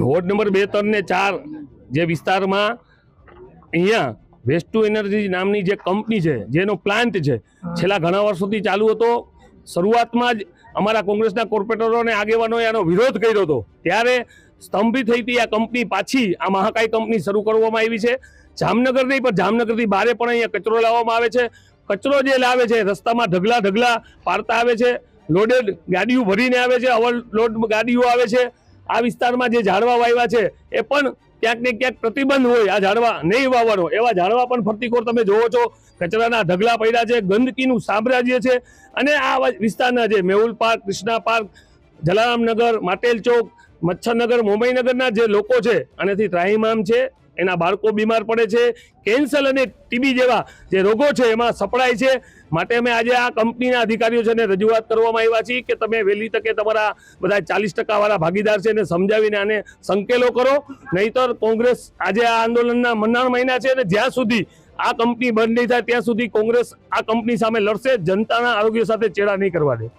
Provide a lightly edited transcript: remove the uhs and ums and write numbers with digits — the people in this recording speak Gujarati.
વોર્ડ નંબર 2, 3 ને 4 જે વિસ્તારમાં અહીંયા વેસ્ટ ટુ એનર્જી નામની જે કંપની છે, જેનો પ્લાન્ટ છે, છેલ્લા ઘણા વર્ષોથી ચાલુ હતો. શરૂઆતમાં જ અમારા કોંગ્રેસના કોર્પોરેટરો અને આગેવાનોએ આનો વિરોધ કર્યો હતો. ત્યારે સ્તંભિત થઈ હતી આ કંપની. પાછી આ મહાકાય કંપની શરૂ કરવામાં આવી છે. જામનગર નહીં પણ જામનગરથી બારે પણ અહીંયા કચરો લાવવામાં આવે છે. કચરો જે લાવે છે રસ્તામાં ઢગલા પાડતા આવે છે. લોડેડ ગાડીઓ ભરીને આવે છે, ઓવરલોડ ગાડીઓ આવે છે. આ વિસ્તારમાં જે ઝાડવા વાવ્યા છે એ પણ ક્યાંક ને ક્યાંક પ્રતિબંધ હોય આ ઝાડવા નહીં વાવવાનો. એવા ઝાડવા પણ ફરતીકોર તમે જોવો છો. કચરાના ઢગલા પડ્યા છે, ગંદકીનું સામ્રાજ્ય છે. અને આ વિસ્તારના જે મેહુલ પાર્ક, કૃષ્ણા પાર્ક, જલારામનગર, માટેલ ચોક, મચ્છરનગર, મુંબઈનગરના જે લોકો છે આનાથી ત્રાહિમામ છે. એના બાળકો બીમાર પડે છે. કેન્સર અને ટીબી જેવા જે રોગો છે એમાં સપડાય છે. માટે અમે આજે આ કંપનીના અધિકારીઓ છે ને રજૂઆત કરવામાં આવ્યા છીએ કે તમે વહેલી તકે તમારા બધા 40% વાળા ભાગીદાર છે એને સમજાવીને આને સંકેલો કરો. નહીતર કોંગ્રેસ આજે આ આંદોલનના મન્નાણ મહિના છે અને જ્યાં સુધી આ કંપની બંધ નહીં થાય ત્યાં સુધી કોંગ્રેસ આ કંપની સામે લડશે. જનતાના આરોગ્ય સાથે ચેડા નહીં કરવા દે.